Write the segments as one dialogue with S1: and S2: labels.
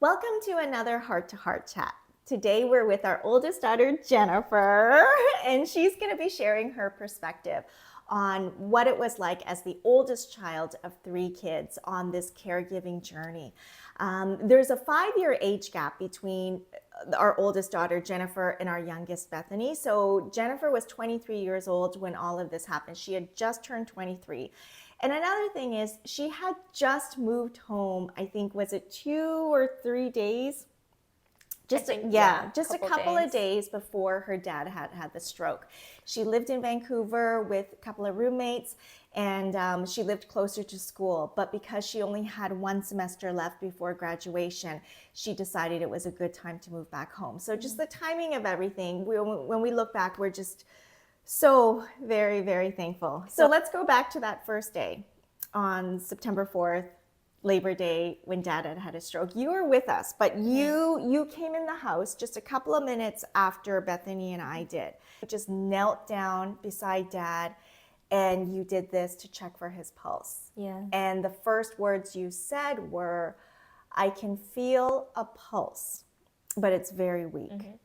S1: Welcome to another Heart to Heart chat. Today we're with our oldest daughter, Jennifer, and she's going to be sharing her perspective on what it was like as the oldest child of 3 kids on this caregiving journey. There's a 5-year age gap between our oldest daughter, Jennifer, and our youngest, Bethany. So Jennifer was 23 years old when all of this happened. She had just turned 23. And another thing is she had just moved home, I think, was it 2 or 3 days? Just a couple of days before her dad had the stroke. She lived in Vancouver with a couple of roommates, and she lived closer to school. But because she only had 1 semester left before graduation, she decided it was a good time to move back home. So just the timing of everything, when we look back, we're just so very, very thankful. So let's go back to that first day on September 4th, Labor Day, when Dad had a stroke. You were with us, but you came in the house just a couple of minutes after Bethany and I did. You just knelt down beside Dad and you did this to check for his pulse.
S2: Yeah.
S1: And the first words you said were, "I can feel a pulse, but it's very weak." Mm-hmm.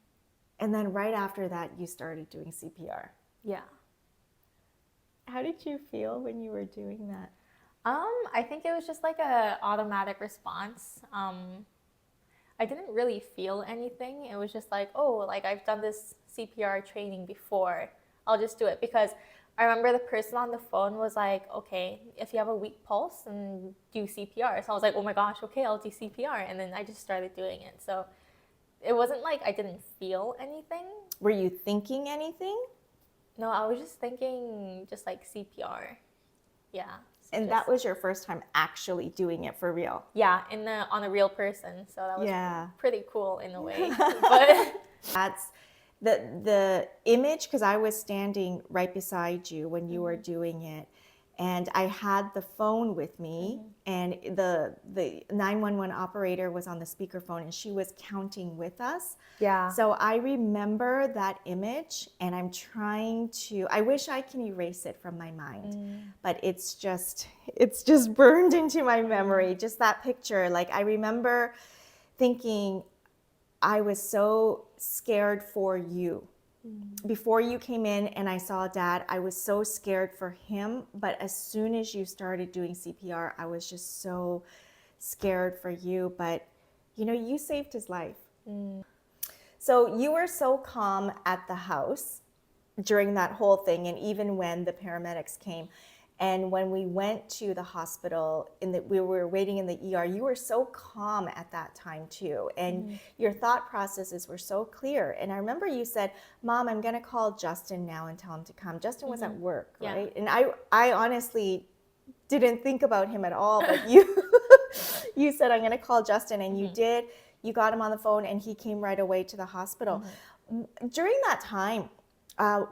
S1: And then right after that, you started doing CPR.
S2: Yeah.
S1: How did you feel when you were doing that?
S2: I think it was just like a automatic response. I didn't really feel anything. It was just like, oh, like I've done this CPR training before. I'll just do it, because I remember the person on the phone was like, okay, if you have a weak pulse, then do CPR. So I was like, oh my gosh, okay, I'll do CPR. And then I just started doing it. So it wasn't like I didn't feel anything.
S1: Were you thinking anything?
S2: No, I was just thinking just like CPR. Yeah. So
S1: and that was your first time actually doing it for real?
S2: Yeah, on a real person. So that was pretty cool in a way. But
S1: that's the image, because I was standing right beside you when you were doing it. And I had the phone with me, and the 911 operator was on the speakerphone, and she was counting with us.
S2: Yeah.
S1: So I remember that image, and I wish I can erase it from my mind, but it's just burned into my memory, just that picture. Like, I remember thinking, I was so scared for you. Before you came in and I saw Dad, I was so scared for him. But as soon as you started doing CPR, I was just so scared for you. But, you saved his life. So you were so calm at the house during that whole thing, and even when the paramedics came. And when we went to the hospital, we were waiting in the ER, you were so calm at that time too. And your thought processes were so clear. And I remember you said, "Mom, I'm going to call Justin now and tell him to come." Justin was at work, right? And I honestly didn't think about him at all, but you said, "I'm going to call Justin," and you did. You got him on the phone and he came right away to the hospital. During that time,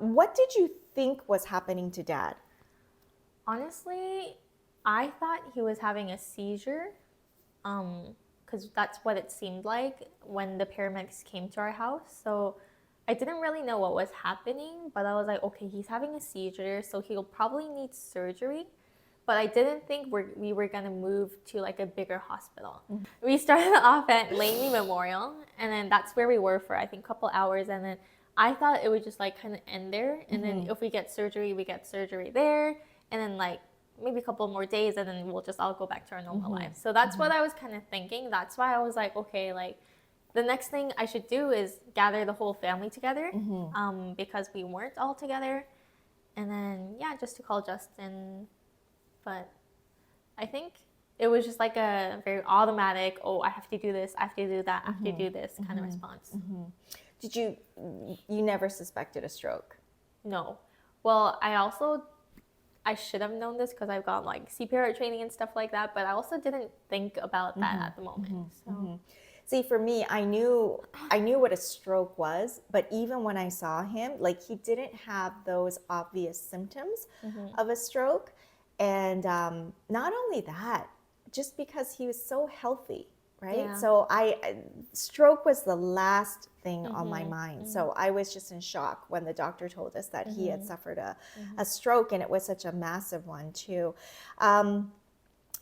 S1: what did you think was happening to Dad?
S2: Honestly, I thought he was having a seizure, because that's what it seemed like when the paramedics came to our house. So I didn't really know what was happening, but I was like, okay, he's having a seizure, so he'll probably need surgery. But I didn't think we were going to move to like a bigger hospital. We started off at Laney Memorial, and then that's where we were for, I think, a couple hours. And then I thought it would just like kind of end there. And then if we get surgery, we get surgery there. And then like maybe a couple more days, and then we'll just all go back to our normal lives. So that's what I was kind of thinking. That's why I was like, okay, like the next thing I should do is gather the whole family together, because we weren't all together. And then, just to call Justin. But I think it was just like a very automatic, oh, I have to do this, I have to do that, I have to do this kind of response.
S1: Did you never suspected a stroke?
S2: No. Well, I should have known this because I've got like CPR training and stuff like that, but I also didn't think about that at the moment. So.
S1: See, for me, I knew what a stroke was, but even when I saw him, like, he didn't have those obvious symptoms of a stroke. And not only that, just because he was so healthy, right? Yeah. So stroke was the last thing on my mind. So I was just in shock when the doctor told us that he had suffered a stroke, and it was such a massive one too.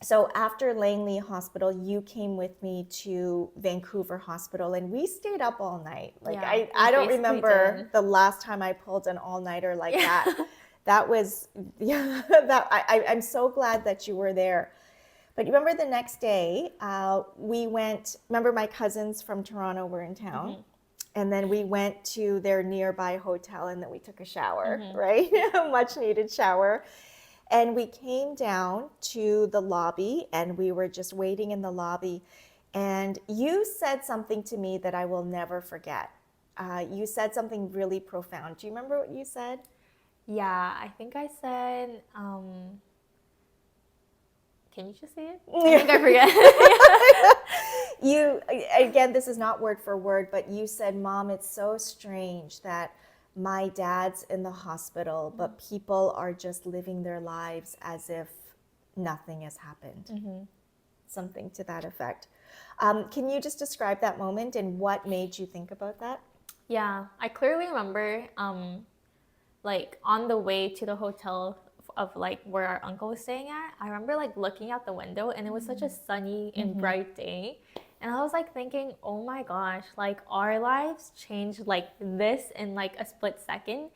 S1: So after Langley Hospital, you came with me to Vancouver Hospital, and we stayed up all night. Like
S2: Yeah,
S1: I
S2: we
S1: don't
S2: basically
S1: remember
S2: did.
S1: the last time I pulled an all-nighter like that.
S2: Yeah.
S1: That was yeah. I'm so glad that you were there. But you remember the next day, we went. Remember, my cousins from Toronto were in town, and then we went to their nearby hotel, and then we took a shower, right? A much needed shower. And we came down to the lobby, and we were just waiting in the lobby. And you said something to me that I will never forget. You said something really profound. Do you remember what you said?
S2: Yeah, I think I said, can you just say it? I think I forget.
S1: You, again, this is not word for word, but you said, Mom, it's so strange that my dad's in the hospital, but people are just living their lives as if nothing has happened. Something to that effect. Can you just describe that moment and what made you think about that?
S2: Yeah, I clearly remember, like on the way to the hotel of like where our uncle was staying at, I remember like looking out the window and it was such a sunny and bright day. And I was like thinking, oh my gosh, like our lives changed like this in like a split second,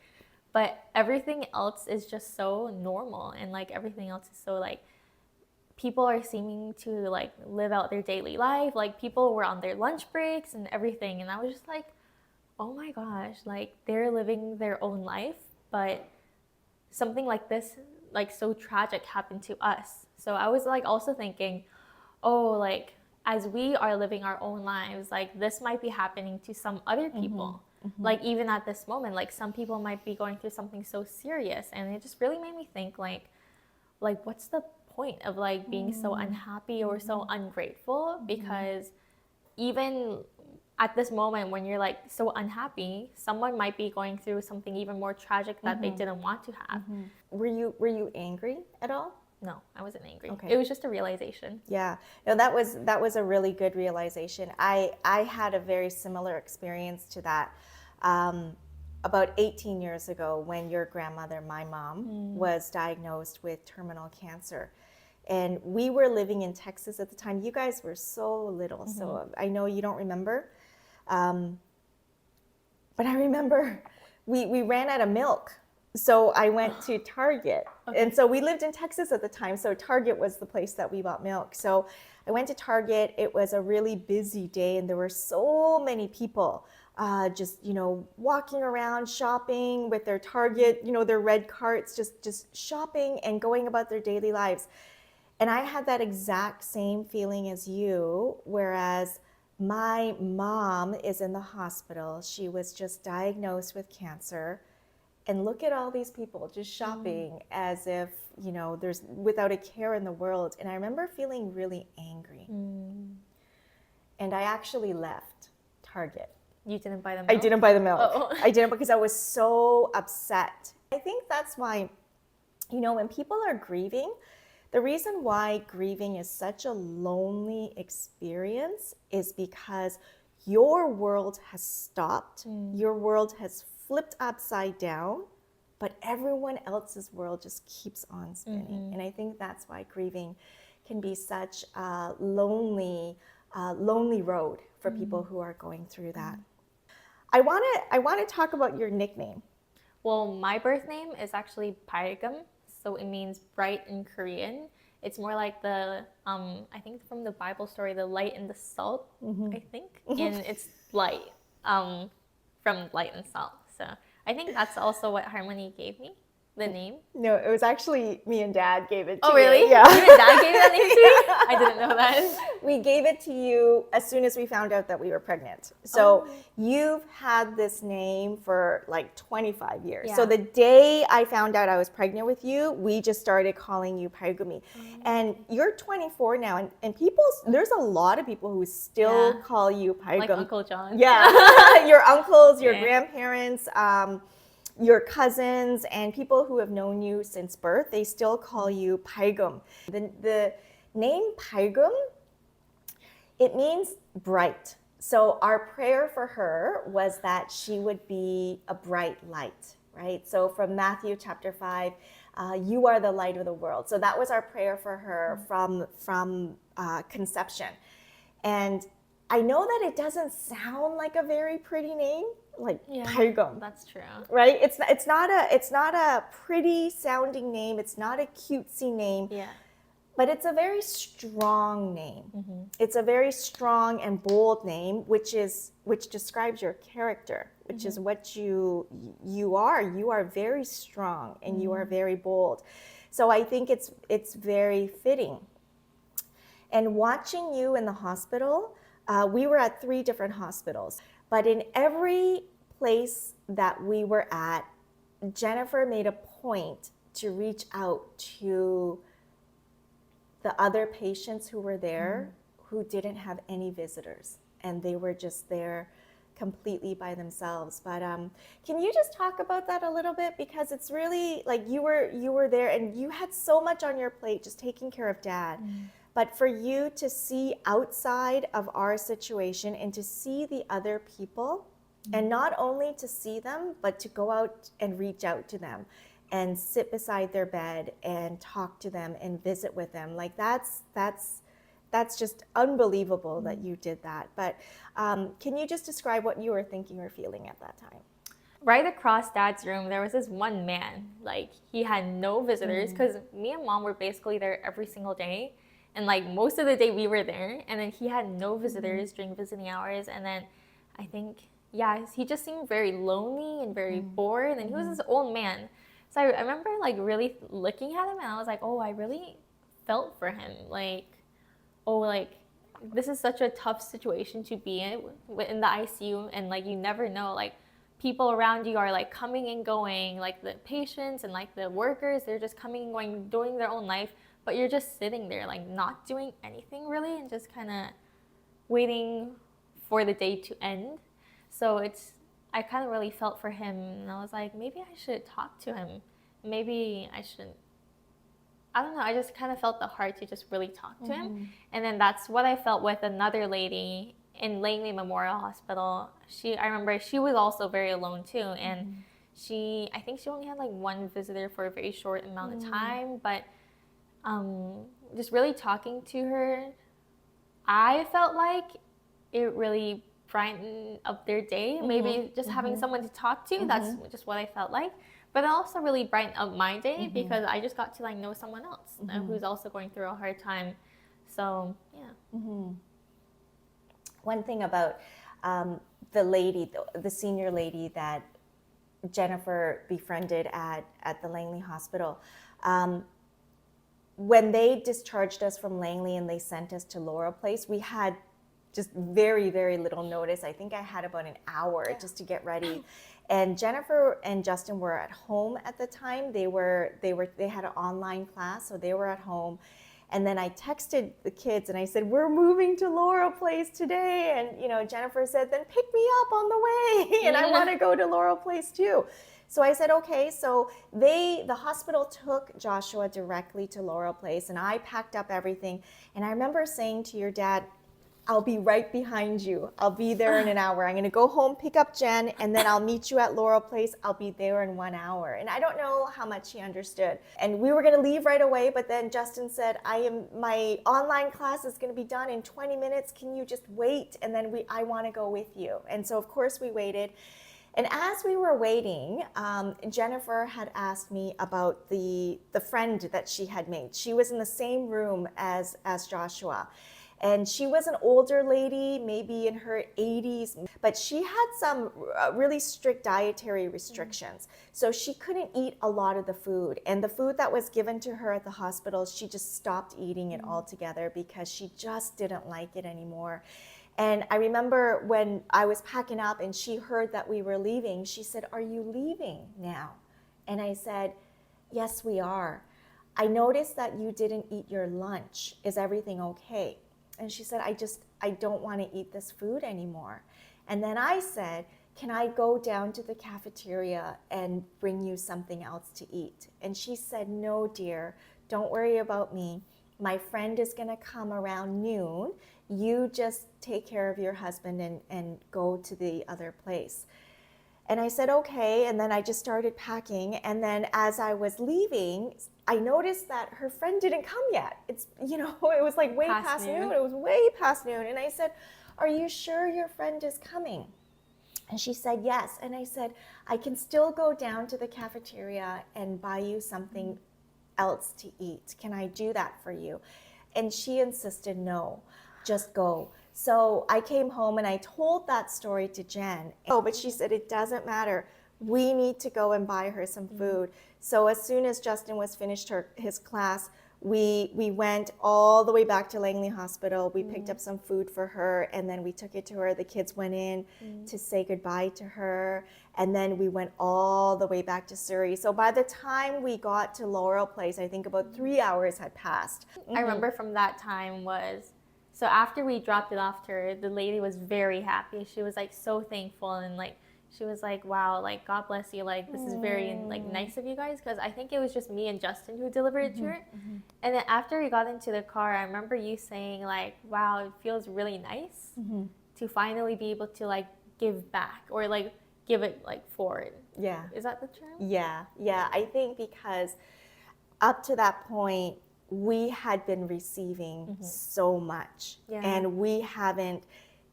S2: but everything else is just so normal and like everything else is so like people are seeming to like live out their daily life. Like people were on their lunch breaks and everything. And I was just like, oh my gosh, like they're living their own life, but something like this, like so tragic, happened to us. So I was like also thinking, oh, like as we are living our own lives, like this might be happening to some other people. Like even at this moment, like some people might be going through something so serious, and it just really made me think like what's the point of like being so unhappy or so ungrateful? Because even at this moment when you're like so unhappy, someone might be going through something even more tragic that they didn't want to have.
S1: Were you angry at all?
S2: No, I wasn't angry.
S1: Okay.
S2: It was just a realization.
S1: Yeah, no, that was a really good realization. I had a very similar experience to that about 18 years ago when your grandmother, my mom, was diagnosed with terminal cancer. And we were living in Texas at the time. You guys were so little, so I know you don't remember. But I remember we ran out of milk. So I went to Target. And so we lived in Texas at the time. So Target was the place that we bought milk. So I went to Target. It was a really busy day, and there were so many people just, walking around shopping with their Target, their red carts, just shopping and going about their daily lives. And I had that exact same feeling as you, whereas my mom is in the hospital. She was just diagnosed with cancer. And look at all these people just shopping as if, there's without a care in the world. And I remember feeling really angry. And I actually left Target.
S2: You didn't buy the milk?
S1: I didn't buy the milk.
S2: Oh.
S1: I didn't because I was so upset. I think that's why, when people are grieving, the reason why grieving is such a lonely experience is because your world has stopped. Your world has flipped upside down, but everyone else's world just keeps on spinning. And I think that's why grieving can be such a lonely road for people who are going through that. I want to talk about your nickname.
S2: Well, my birth name is actually Paigam, so it means bright in Korean. It's more like the, I think from the Bible story, the light and the salt, I think. And it's light, from light and salt. So I think that's also what Harmony gave me, the name.
S1: No, it was actually me and Dad gave it to you.
S2: Oh, really?
S1: Yeah.
S2: You and Dad gave that name to me? I didn't know that.
S1: We gave it to you as soon as we found out that we were pregnant. So you've had this name for like 25 years.
S2: Yeah.
S1: So the day I found out I was pregnant with you, we just started calling you Paigumi. And you're 24 now, and people, there's a lot of people who still call you Paigum.
S2: Like Uncle John.
S1: Yeah, your uncles, your
S2: Yeah.
S1: grandparents, your cousins, and people who have known you since birth, they still call you Paigum. The name Paigum, it means bright. So our prayer for her was that she would be a bright light, right? So from Matthew chapter 5, You are the light of the world. So that was our prayer for her from conception. And I know that it doesn't sound like a very pretty name, like Paigong,
S2: That's true.
S1: right? It's not a pretty sounding name. It's not a cutesy name.
S2: Yeah.
S1: But it's a very strong name. It's a very strong and bold name, which describes your character, which is what you are. You are very strong and you are very bold. So I think it's very fitting. And watching you in the hospital, we were at 3 different hospitals, but in every place that we were at, Jennifer made a point to reach out to the other patients who were there who didn't have any visitors, and they were just there completely by themselves. But can you just talk about that a little bit, because it's really like you were there and you had so much on your plate just taking care of Dad. But for you to see outside of our situation and to see the other people, and not only to see them, but to go out and reach out to them and sit beside their bed and talk to them and visit with them. Like that's just unbelievable that you did that. But can you just describe what you were thinking or feeling at that time?
S2: Right across Dad's room, there was this one man. Like, he had no visitors, because me and Mom were basically there every single day. And like most of the day we were there, and then he had no visitors during visiting hours. And then I think, he just seemed very lonely and very bored. And he was this old man. So I remember like really looking at him, and I was like, oh, I really felt for him. Like, oh, like this is such a tough situation to be in the ICU, and like you never know, like people around you are like coming and going, like the patients and like the workers, they're just coming and going, doing their own life, but you're just sitting there like not doing anything really, and just kind of waiting for the day to end. So I kind of really felt for him, and I was like, maybe I should talk to him. Maybe I should, I don't know, I just kind of felt the heart to just really talk to him. And then that's what I felt with another lady in Langley Memorial Hospital. I remember she was also very alone too, and I think she only had like 1 visitor for a very short amount of time, but just really talking to her, I felt like it really brightened up their day. Maybe just having someone to talk to, that's just what I felt like. But it also really brightened up my day, because I just got to like know someone else who's also going through a hard time. So yeah.
S1: One thing about the lady, the senior lady that Jennifer befriended at the Langley Hospital, when they discharged us from Langley and they sent us to Laurel Place, we had just very, very little notice. I think I had about an hour just to get ready. And Jennifer and Justin were at home at the time. They had an online class, so they were at home. And then I texted the kids and I said, we're moving to Laurel Place today. And Jennifer said, then pick me up on the way. And I want to go to Laurel Place too. So I said, okay. So the hospital took Joshua directly to Laurel Place, and I packed up everything. And I remember saying to your dad, I'll be right behind you. I'll be there in an hour. I'm going to go home, pick up Jen, and then I'll meet you at Laurel Place. I'll be there in 1 hour. And I don't know how much he understood. And we were going to leave right away, but then Justin said, my online class is going to be done in 20 minutes. Can you just wait? And then I want to go with you. And so of course we waited. And as we were waiting, Jennifer had asked me about the friend that she had made. She was in the same room as Joshua. And she was an older lady, maybe in her 80s, but she had some really strict dietary restrictions. So she couldn't eat a lot of the food. And the food that was given to her at the hospital, she just stopped eating it altogether because she just didn't like it anymore. And I remember when I was packing up and she heard that we were leaving, she said, "Are you leaving now?" And I said, "Yes, we are. I noticed that you didn't eat your lunch. Is everything okay?" And she said, I don't want to eat this food anymore. And then I said, "Can I go down to the cafeteria and bring you something else to eat?" And she said, "No, dear, don't worry about me. My friend is going to come around noon. You just take care of your husband and go to the other place." And I said, okay. And then I just started packing. And then as I was leaving, I noticed that her friend didn't come yet. It's, it was like way past noon. It was way past noon. And I said, are you sure your friend is coming? And she said, yes. And I said, I can still go down to the cafeteria and buy you something else to eat. Can I do that for you? And she insisted, no, just go. So I came home and I told that story to Jen. Oh, but she said, it doesn't matter. We need to go and buy her some food. So as soon as Justin was finished his class, we went all the way back to Langley Hospital. We picked up some food for her, and then we took it to her. The kids went in to say goodbye to her, and then we went all the way back to Surrey. So by the time we got to Laurel Place, I think about 3 hours had passed.
S2: I remember from that time so after we dropped it off to her, the lady was very happy. She was like so thankful, and like she was like, wow, like God bless you, like this is very like nice of you guys, because I think it was just me and Justin who delivered it to her. And then after we got into the car, I remember you saying like, wow, it feels really nice to finally be able to like give back, or like give it like forward.
S1: Yeah.
S2: Is that the term?
S1: Yeah. I think because up to that point, we had been receiving so much, and we haven't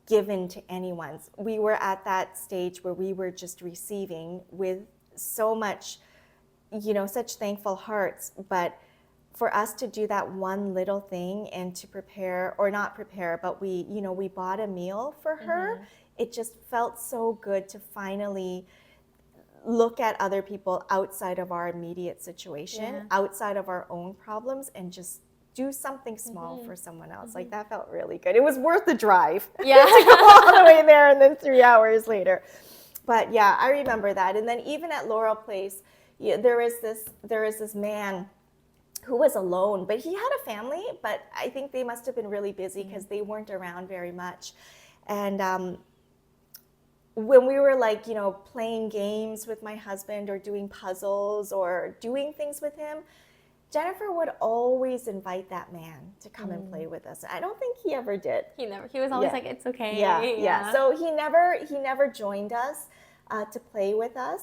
S1: given to anyone. We were at that stage where we were just receiving with so much, such thankful hearts. But for us to do that one little thing and to prepare, or not prepare, but we bought a meal for her, it just felt so good to finally look at other people outside of our immediate situation, outside of our own problems, and just do something small for someone else. Like that felt really good. It was worth the drive to go all the way there and then 3 hours later. But yeah, I remember that. And then even at Laurel Place, there is this man who was alone, but he had a family, but I think they must have been really busy because they weren't around very much. And when we were like, playing games with my husband or doing puzzles or doing things with him, Jennifer would always invite that man to come and play with us. I don't think he ever did.
S2: He was always like, it's okay.
S1: Yeah. So he never joined us to play with us.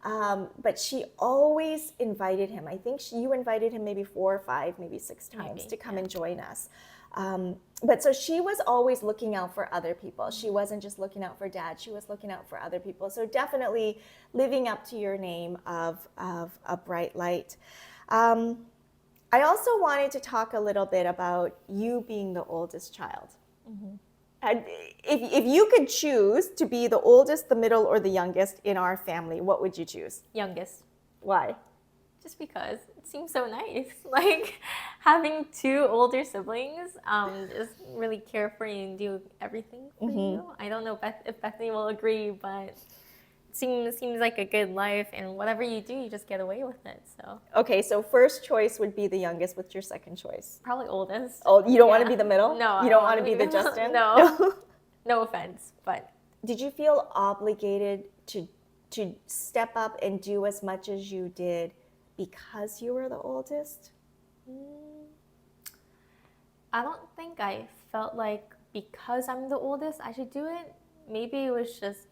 S1: But she always invited him. I think you invited him maybe 4 or 5, maybe 6 times to come and join us. But so she was always looking out for other people. She wasn't just looking out for Dad. She was looking out for other people. So definitely living up to your name of a bright light. I also wanted to talk a little bit about you being the oldest child. And if you could choose to be the oldest, the middle, or the youngest in our family, what would you choose?
S2: Youngest.
S1: Why?
S2: Just because it seems so nice. Like having 2 older siblings, just really care for you and do everything for you. I don't know if Bethany will agree, but it seems like a good life, and whatever you do, you just get away with it. So
S1: okay, so first choice would be the youngest. What's your second choice?
S2: probably oldest.
S1: Oh, you don't want to be the middle?
S2: No,
S1: you don't want to be the Justin?
S2: No. No offense, but
S1: did you feel obligated to step up and do as much as you did because you were the oldest?
S2: I don't think I felt like because I'm the oldest I should do it. Maybe it was just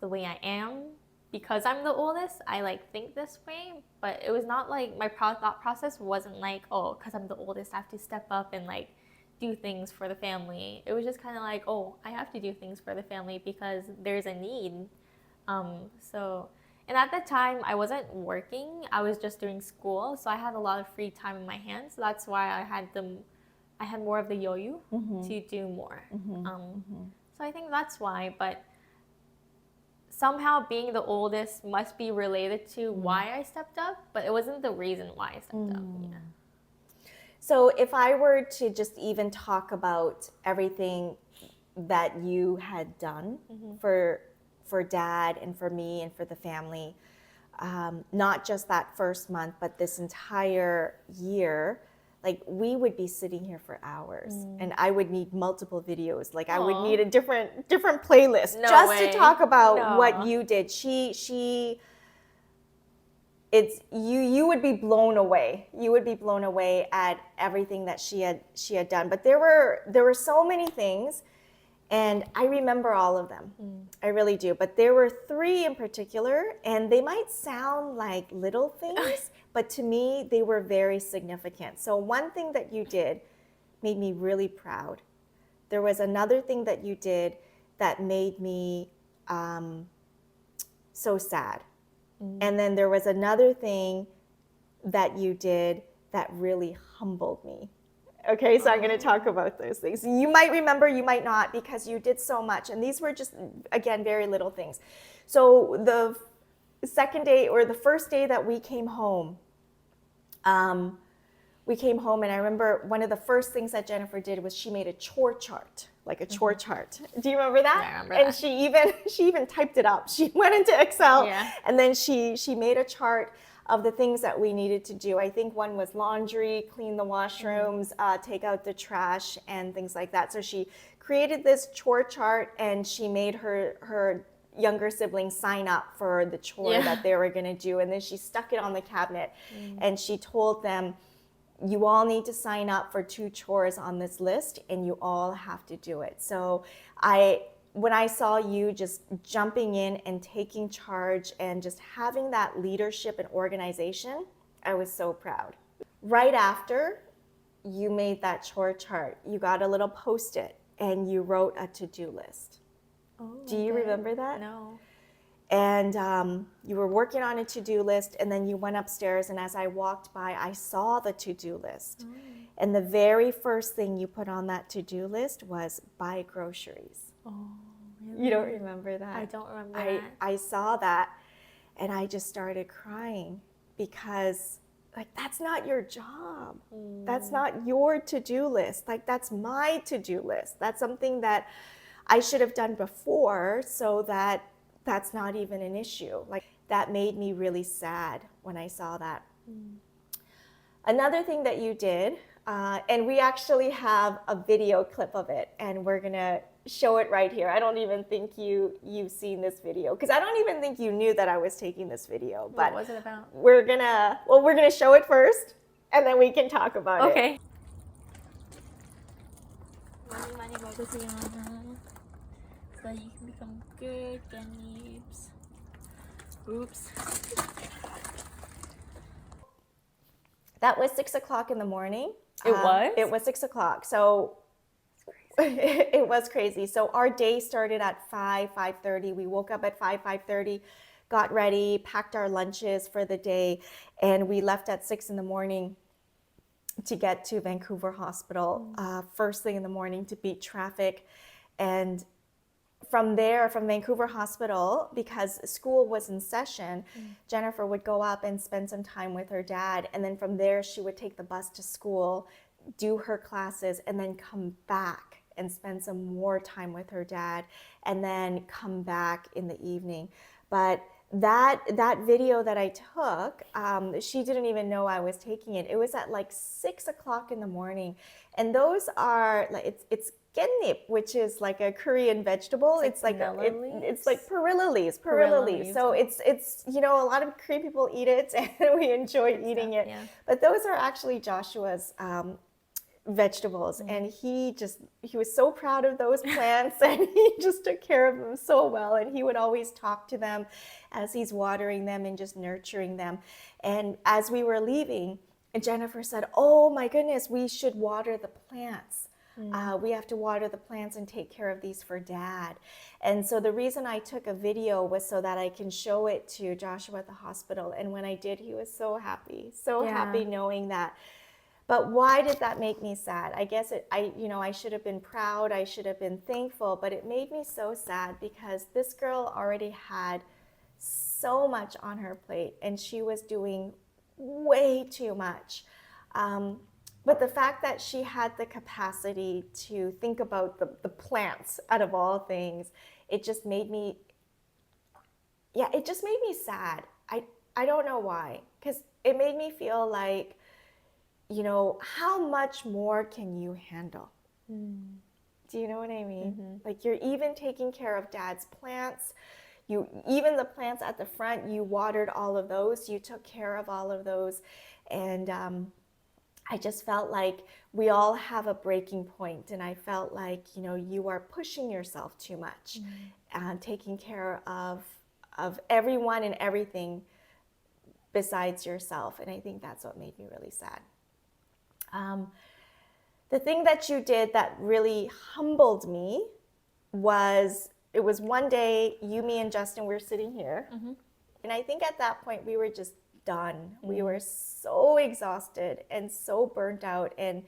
S2: the way I am. Because I'm the oldest, I like think this way, but it was not like my thought process wasn't like, oh, because I'm the oldest, I have to step up and like do things for the family. It was just kind of like, oh, I have to do things for the family because there's a need. And at the time, I wasn't working. I was just doing school, so I had a lot of free time in my hands. So that's why I had more of the yo-yo to do more. So I think that's why. But somehow being the oldest must be related to why I stepped up, but it wasn't the reason why I stepped up. Yeah.
S1: So if I were to just even talk about everything that you had done for Dad and for me and for the family, not just that first month, but this entire year, like we would be sitting here for hours and I would need multiple videos. Like I would need a different playlist to talk about what you did. You would be blown away. You would be blown away at everything that she had done. But there were so many things. And I remember all of them. I really do. But there were 3 in particular, and they might sound like little things, but to me, they were very significant. So one thing that you did made me really proud. There was another thing that you did that made me so sad. And then there was another thing that you did that really humbled me. Okay, so I'm going to talk about those things. You might remember, you might not, because you did so much. And these were just, again, very little things. So the second day, or the first day that we came home, and I remember one of the first things that Jennifer did was she made a chore chart, like a chore chart. Do you remember that?
S2: I remember
S1: and
S2: that.
S1: she even typed it up. She went into Excel,
S2: Yeah.
S1: and then she made a chart of the things that we needed to do. I think one was laundry, clean the washrooms, take out the trash, and things like that. So she created this chore chart, and she made her younger siblings sign up for the chore that they were going to do. And then she stuck it on the cabinet, and she told them, you all need to sign up for 2 chores on this list, and you all have to do it. So when I saw you just jumping in and taking charge and just having that leadership and organization, I was so proud. Right after you made that chore chart, you got a little Post-it and you wrote a to-do list.
S2: Oh,
S1: Do you remember that?
S2: No.
S1: And you were working on a to-do list, and then you went upstairs, and as I walked by, I saw the to-do list. And the very first thing you put on that to-do list was buy groceries.
S2: Oh, really?
S1: You don't remember that?
S2: I don't remember that.
S1: I saw that, and I just started crying, because like, that's not your job. That's not your to-do list. Like, that's my to-do list. That's something that I should have done before, so that that's not even an issue. Like, that made me really sad when I saw that. Another thing that you did, and we actually have a video clip of it, and we're gonna show it right here. I don't even think you've seen this video, because I don't even think you knew that I was taking this video. But
S2: what was it about?
S1: we're gonna show it first, and then we can talk about it.
S2: Okay. Money, bagus yan. So you can become good ganibs. Oops.
S1: That was 6 o'clock in the morning.
S2: It was?
S1: It was 6 o'clock. So it was crazy. So our day started at 5:30. We woke up at 5:30, got ready, packed our lunches for the day, and we left at 6 in the morning to get to Vancouver Hospital first thing in the morning to beat traffic. And from there, from Vancouver Hospital, because school was in session, Jennifer would go up and spend some time with her dad. And then from there, she would take the bus to school, do her classes, and then come back and spend some more time with her dad, and then come back in the evening. But that video that I took, she didn't even know I was taking it. It was at like 6 o'clock in the morning. And those are, like, it's ganip, which is like a Korean vegetable. It's like perilla leaves. So it's a lot of Korean people eat it, and we enjoy eating it.
S2: Yeah.
S1: But those are actually Joshua's vegetables, and he was so proud of those plants, and he just took care of them so well. And he would always talk to them as he's watering them and just nurturing them. And as we were leaving, Jennifer said, "Oh my goodness, we should water the plants. We have to water the plants and take care of these for Dad." And so the reason I took a video was so that I can show it to Joshua at the hospital. And when I did, he was so happy knowing that. But why did that make me sad? I guess I should have been proud. I should have been thankful, but it made me so sad because this girl already had so much on her plate, and she was doing way too much. But the fact that she had the capacity to think about the plants out of all things, it just made me sad. I don't know why, because it made me feel like, how much more can you handle? Do you know what I mean? Like, you're even taking care of Dad's plants. Even the plants at the front, you watered all of those. You took care of all of those. And I just felt like we all have a breaking point, and I felt like, you know, you are pushing yourself too much and taking care of everyone and everything besides yourself. And I think that's what made me really sad. The thing that you did that really humbled me was, it was one day, you, me, and Justin were sitting here. And I think at that point we were just done. We were so exhausted and so burnt out. And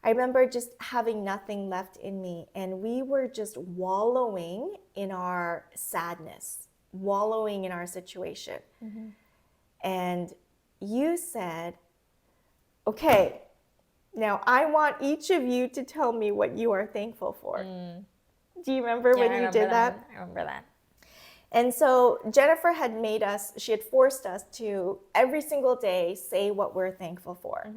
S1: I remember just having nothing left in me. And we were just wallowing in our sadness, wallowing in our situation. And you said, okay, now I want each of you to tell me what you are thankful for. Do you remember when you did that?
S2: I remember that.
S1: And so Jennifer had made us, she had forced us to every single day say what we're thankful for.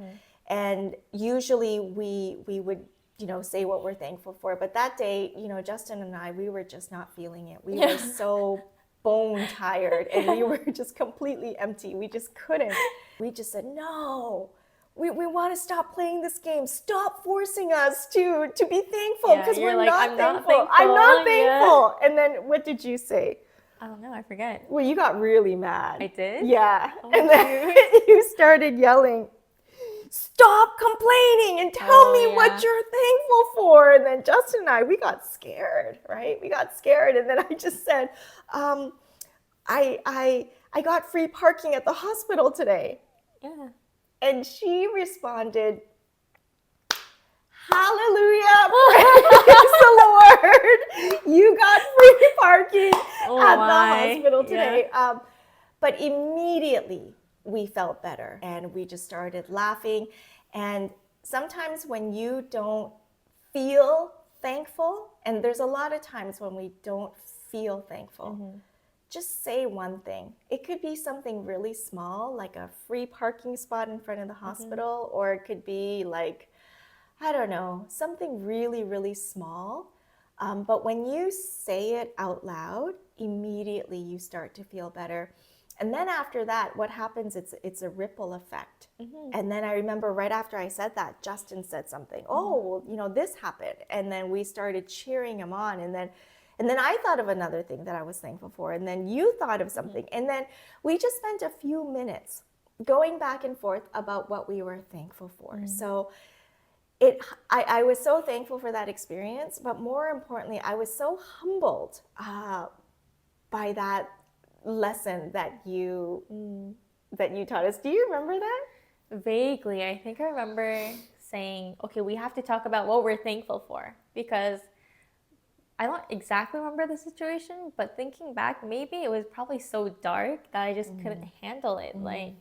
S1: And usually we would, you know, say what we're thankful for. But that day, you know, Justin and I, we were just not feeling it. We were so bone tired and we were just completely empty. We just couldn't. We just said, no. We want to stop playing this game. Stop forcing us to be thankful, because we're
S2: like,
S1: not
S2: I'm
S1: thankful.
S2: not
S1: I'm not
S2: thankful.
S1: thankful. And then what did you say?
S2: I don't know. I forget.
S1: Well, you got really mad.
S2: I did?
S1: Yeah.
S2: Oh,
S1: and then you started yelling, stop complaining and tell me what you're thankful for. And then Justin and I, we got scared, right? We got scared. And then I just said, I got free parking at the hospital today.
S2: Yeah.
S1: And she responded, hallelujah, praise the Lord. You got free parking at the hospital today.
S2: Yeah.
S1: But immediately we felt better and we just started laughing. And sometimes when you don't feel thankful, and there's a lot of times when we don't feel thankful, just say one thing. It could be something really small, like a free parking spot in front of the hospital, or it could be like, I don't know, something really, really small. But when you say it out loud, immediately you start to feel better. And then after that, what happens, it's a ripple effect. And then I remember right after I said that, Justin said something. Oh, well, you know, this happened. And then we started cheering him on. And then I thought of another thing that I was thankful for. And then you thought of something. And then we just spent a few minutes going back and forth about what we were thankful for. So I was so thankful for that experience. But more importantly, I was so humbled by that lesson that you taught us. Do you remember that?
S2: Vaguely. I think I remember saying, okay, we have to talk about what we're thankful for, because I don't exactly remember the situation, but thinking back, maybe it was probably so dark that I just couldn't handle it. Like,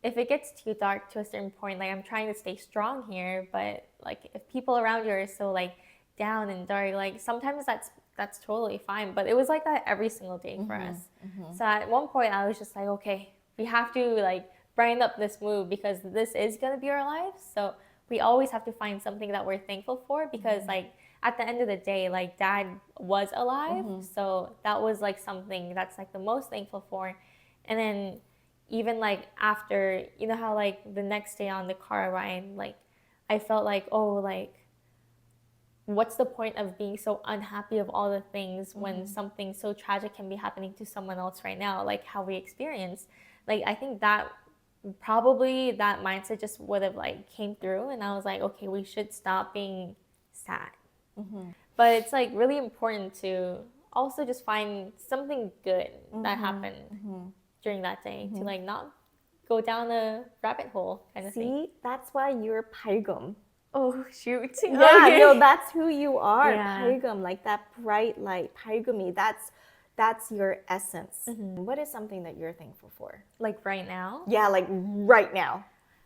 S2: if it gets too dark to a certain point, like, I'm trying to stay strong here, but like, if people around you are so like down and dark, like, sometimes that's totally fine. But it was like that every single day for us. So at one point, I was just like, okay, we have to like brighten up this mood, because this is gonna be our lives. So we always have to find something that we're thankful for, because like, at the end of the day, like, Dad was alive. So that was like something that's like the most thankful for. And then even like after, you know how like the next day on the car ride, like, I felt like, oh, like, what's the point of being so unhappy of all the things when something so tragic can be happening to someone else right now, like how we experience. Like, I think that probably that mindset just would have like came through, and I was like, okay, we should stop being sad. But it's like really important to also just find something good that happened during that day, to like not go down a rabbit hole kind of thing.
S1: See, that's why you're Paigum.
S2: Oh, shoot.
S1: Yeah,
S2: Okay.
S1: no, that's who you are.
S2: Yeah.
S1: Paigum, like that bright light, Paigumi. That's your essence. What is something that you're thankful for?
S2: Like right now?
S1: Yeah, like right now.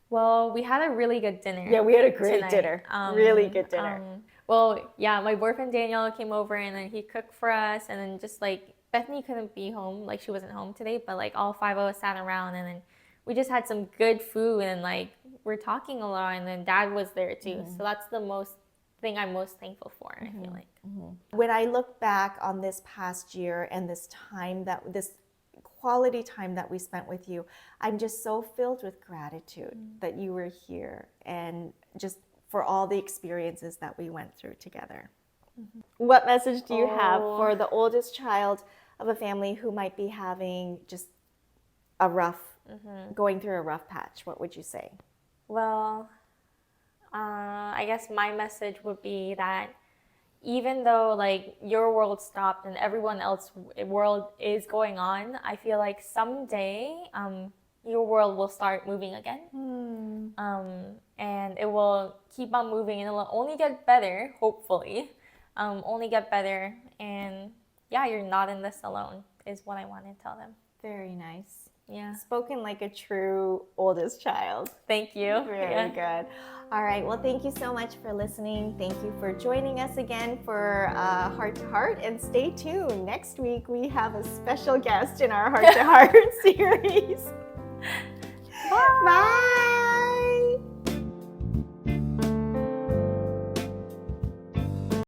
S2: Well, we had a really good dinner.
S1: Yeah, we had a great
S2: tonight.
S1: dinner. Really good dinner.
S2: Well, yeah, my boyfriend Daniel came over and then he cooked for us, and then just like Bethany couldn't be home, like she wasn't home today, but like all five of us sat around and then we just had some good food, and like we're talking a lot, and then Dad was there too. So that's the most thing I'm most thankful for, I feel like.
S1: When I look back on this past year and this time, that this quality time that we spent with you. I'm just so filled with gratitude that you were here and just for all the experiences that we went through together. What message do you have for the oldest child of a family who might be having just a rough, going through a rough patch? What would you say?
S2: Well, I guess my message would be that even though like your world stopped and everyone else's world is going on, I feel like someday your world will start moving again. And it will keep on moving and it will only get better, hopefully. Only get better. And yeah, you're not in this alone is what I want to tell them.
S1: Very nice.
S2: Yeah.
S1: Spoken like a true oldest child.
S2: Thank you.
S1: Very good. All right. Well, thank you so much for listening. Thank you for joining us again for Heart to Heart. And stay tuned. Next week, we have a special guest in our Heart to Heart series. Bye. Bye.